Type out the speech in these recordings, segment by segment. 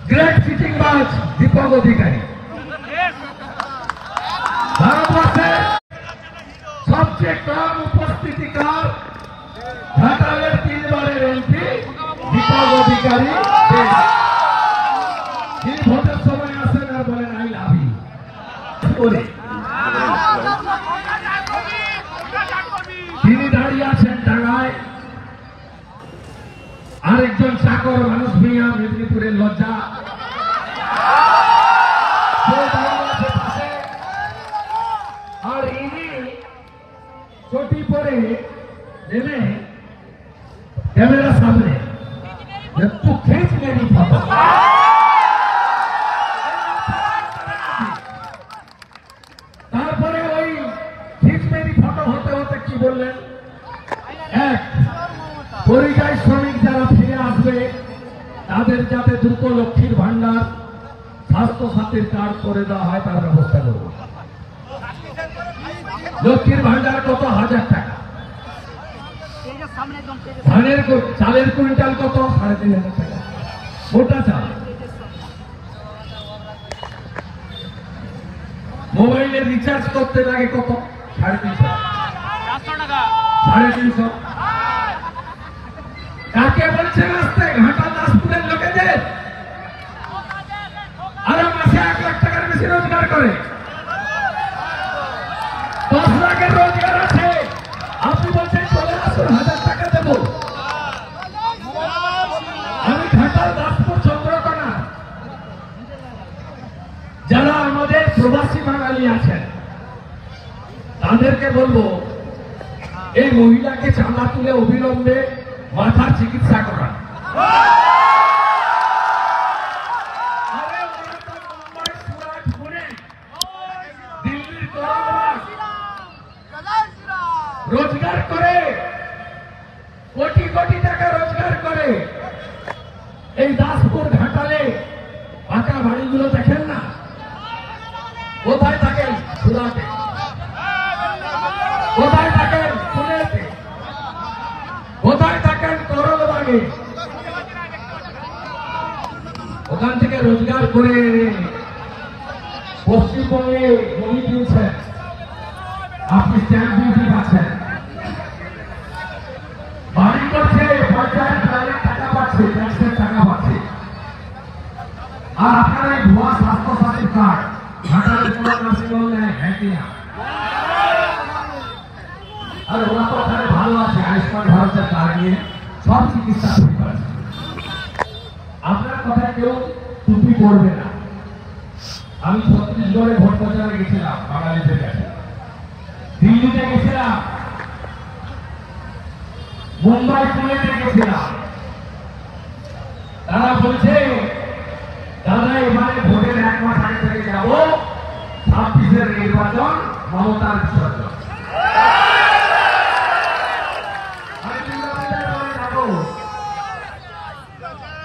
Great চিটিংবাজ Dipak অধিকারী, ভারতবর্ষের সবচেয়ে কম উপস্থিতিকার ঘাটালের 3 বারের এমপি দীপক অধিকারী, তিনি ভোটের সময় আসেন আর বলেন আই লাভ ইউ বলে। তিনি দাঁড়িয়ে আছেন ডাঙায়, আরেকজন চাকর মানুষ মিয়া মেদিনীপুরের লজ্জা, আর ইনি চটি পরে নেমে ক্যামেরার সামনে একটু খেঁচ মেরি ফটো। তারপরে ওই খিঁচ মেরি ফটো হতে হতে কি বললেন, এক পরিযায়ী শ্রমিক যারা ফিরে আসবে তাদের যাতে দ্রুত লক্ষ্মীর ভান্ডার স্বাস্থ্য সাথীর কার্ড করে দেওয়া হয় তার ব্যবস্থা করব। লক্ষ্মীর ভান্ডার কত? 1000 টাকা। চালের কুইন্টাল কত? 3500 টাকা মোটা চাল। মোবাইলের রিচার্জ করতে লাগে কত? 350 টাকা। 350। কাকে বলছে রাস্তায়? ঘাটা দাসপুরের লোকেদের। আরো মাসে 1 লাখ টাকার বেশি রোজগার করে, 10 লাখের রোজগার আছে। আপনি বলছেন চলে আসুন 1000 টাকা দেব। আমি ঘাটাল দাসপুর চন্দ্রকোনা, যারা আমাদের প্রবাসী বাঙালি আছেন তাদেরকে বলবো এই মহিলাকে চাঁদা তুলে অবিলম্বে মাথার চিকিৎসা করা। দিল্লির রোজগার করে কোটি কোটি টাকা রোজগার করে, এই দাসপুর ঘাটালে পাকা বাড়িগুলো দেখেন না? কোথায় থাকেন? সুরাটে। কোথায় থাকেন? পুনেতে। কোথায় থাকেন? করলবাগে। ওখান থেকে রোজগার করে পশ্চিমবঙ্গে জমি কিনছেন, আপনি স্ট্যাম্প ডিউটি পাচ্ছেন, বাড়ি করছে, পঞ্চায়েত টাকা পাচ্ছে, ট্যাক্সের টাকা পাচ্ছে, আর আপনার এই ভুয়া স্বাস্থ্য সাথী কার্ড ঘাটালের কোনো নার্সিংহোম নেয় হ্যাঁ। আর ওরা তো ওখানে ভালো আছে, আয়ুষ্মান ভারতের কার্ড নিয়ে সব চিকিৎসা শুরু করেছে। আপনার কথা কেউ টুপি পড়বে না। আমি ছত্তিশগড়ে ভোট প্রচারে গেছিলাম, বাঙালিদের কাছে, দিল্লিতে গেছিলাম, মুম্বাই পুনেতে গেছিলাম। তারা বলছে দাদা এবারে ভোটের 1 মাস আগে থেকে যাবো, 26-এর নির্বাচন, মমতার বিসর্জন।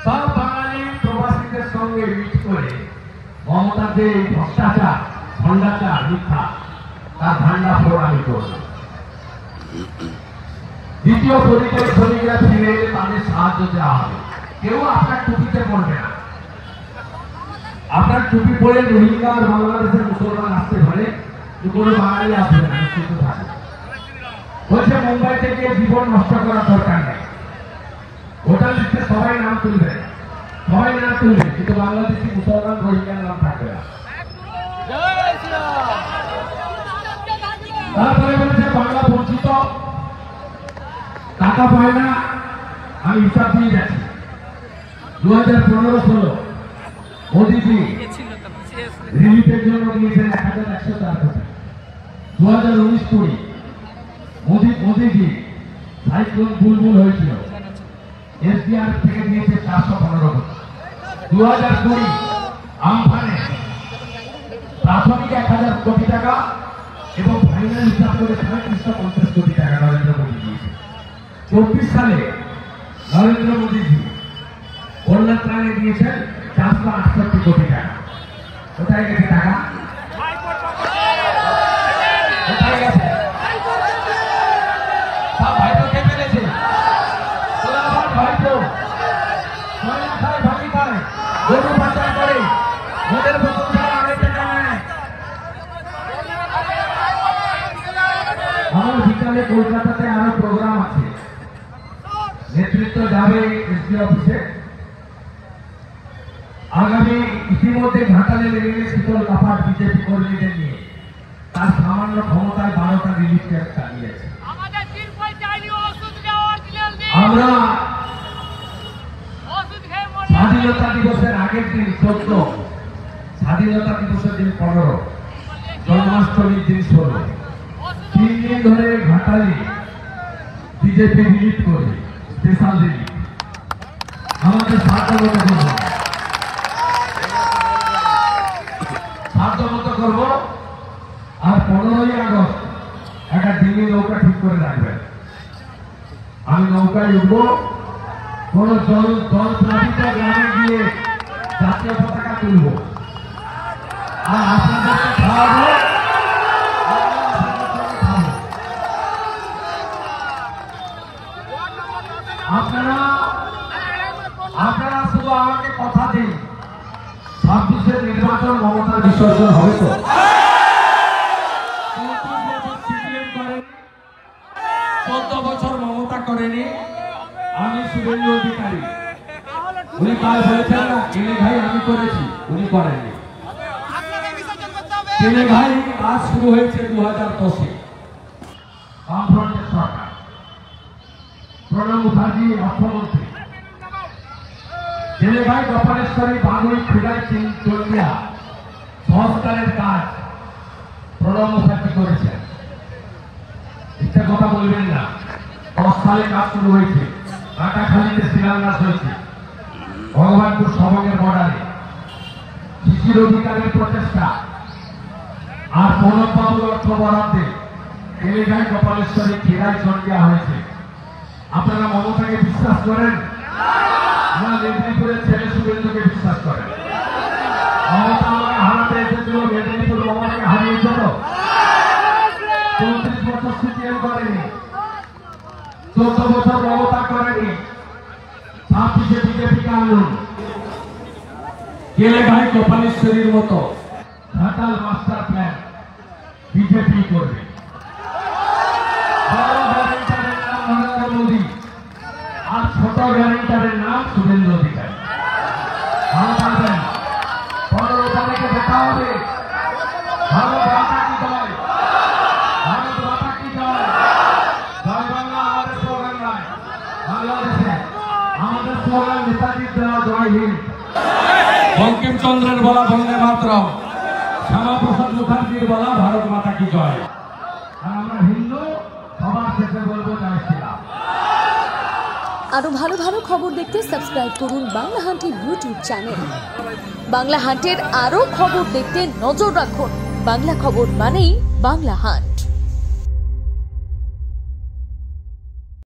সব বাঙালি প্রবাসীদের সঙ্গে মিট করে মমতার যে ভ্রষ্টাচার, ভণ্ডাচার, মিথ্যা, তার ভান্ডা ফোড় আমি করব। দ্বিতীয় পরিচয় শ্রমিকরা ফিরে এলে তাদের সাহায্য দেওয়া হবে। কেউ আপনার টুপিতে পড়বে না। আপনার টুপি পরে রোহিঙ্গা আর বাংলাদেশের মুসলমান আসতে পারে, কোনো বাঙালি আসবে না, নিশ্চিত থাকে। বলছে মুম্বাই থেকে জীবন নষ্ট করার দরকার নেই, ভোটার লিস্টে সবাই নাম তুলবে, সবাই নাম তুলবে, কিন্তু বাংলাদেশি মুসলমান রোহিঙ্গার নাম থাকবে না। তারপরে বলেছে বাংলা বঞ্চিত, টাকা পায় না। আমি হিসাব দিয়ে যাচ্ছি, 2015-16 মোদীজি রিলিফের জন্য দিয়েছেন 1104 কোটি। 2019-20 মোদীজি সাইক্লোন বুলবুল হয়েছিল, এসডিআর থেকে দিয়েছে 415 কোটি। 2020 আমফানে প্রাথমিক 1000 কোটি টাকা এবং ফাইনাল হিসাব করে 350 কোটি টাকা নরেন্দ্র মোদী দিয়েছে। 24 সালে নরেন্দ্র মোদীজি বন্যা ত্রাণে দিয়েছেন 468 কোটি টাকা। কোথায় গেছে টাকা? কোথায় গেছে? সব ভাইতো কে পেরেছে? ভাইতো ভাগি খায়, মধু পাচার করে মদের বোতল ছাড়া আড়াই টাকা নেয়। আমার বিকালে কলকাতাতে আরো প্রোগ্রাম আছে, নেতৃত্ব যাবে এসপি অফিসে। আগামী ইতিমধ্যে ঘাটালের রেলে শীতল কাপাট বিজেপি কর্মীদের নিয়ে তার সামান্য ক্ষমতায় 12টা রিলিফ ক্যাম্প চালিয়েছে। আমরা স্বাধীনতা দিবসের আগের দিন 14, স্বাধীনতা দিবসের দিন 15, জন্মাষ্টমীর দিন 16, 3 দিন ধরে ঘাটালে বিজেপি রিলিফ করে স্পেশাল রিলিফ আমাদের সাধ্যমতো করবো। আর 15ই আগস্ট একটা ডিঙি নৌকা ঠিক করে রাখবেন। আমি নৌকায় উঠবো, কোন জল প্লাবিত গ্রামে গিয়ে জাতীয় পতাকা তুলব আর আপনাদেরকে খাওয়াবো। আপনারা শুধু আমাকে কথা দিন, 26-এর নির্বাচন মমতার বিসর্জন হবে তো? 14 বছর মমতা করেনি, আমি শুভেন্দু অধিকারী। উনি কাল বলেছেন না কেনে ভাই আমি করেছি, উনি করেননি। কেনে ভাই কাজ শুরু হয়েছে 2010-এ, বামফ্রন্টের সরকার, প্রণব মুখার্জি অর্থমন্ত্রী। কেনে ভাই গোপালেশ্বরী বাগুই খুদাই চন্ডিয়া সংস্কারের কাজ প্রণব মুখার্জি করেছেন। ইচ্ছা কথা বলবেন না, 10 সালে কাজ শুরু হয়েছে, কাটাখালীতে শিলান্যাস হয়েছে, ভগবানপুর সবঙ্গের বর্ডারে শিশির অধিকারের প্রচেষ্টা আর প্রণব বাবুর অর্থ বরাদ্দে এলাকায় গোপালেশ্বরী খেলায় চন্ডিয়া হয়েছে। আপনারা মমতাকে বিশ্বাস করেন না মেদিনীপুরের ছেলে শুভেন্দুকে বিশ্বাস করেন? মমতা আমাকে হারাতে এসেছিল, মেদিনীপুর মমতাকে হারিয়েছিল। 34 বছর সিপিএম করেনি, 14 বছর মমতা করেনি, 26-এ বিজেপিকে আনলুন। কেলে ভাই গোপালেশ্বরীর মতো ঘাটাল মাস্টার প্ল্যান বিজেপি করবে। বড় গ্যারেন্টারের নাম নরেন্দ্র মোদী আর ছোট গ্যারেন্টারের নাম শুভেন্দু অধিকারী। ভালো থাকবেন, 15 তারিখে দেখা হবে। ভারত মাতা কি জয়, ভারত মাতা কি জয়। জয় বাংলা আমাদের স্লোগান নয়, বাংলাদেশে আমাদের স্লোগান নেতাজির দেওয়া জয় হিন্দ। বঙ্কিমচন্দ্রের বলা বন্দে মাতরম, শ্যামাপ্রসাদ মুখার্জির বলা ভারত মাতা কি জয়। আর আমরা হিন্দু, সবার শেষে বলবো জয় শ্রীরাম। আরো ভালো ভালো খবর দেখতে সাবস্ক্রাইব করুন বাংলা হান্টের ইউটিউব চ্যানেল। বাংলা হান্টের আরো খবর দেখতে নজর রাখুন। বাংলা খবর মানেই বাংলা হান্ট।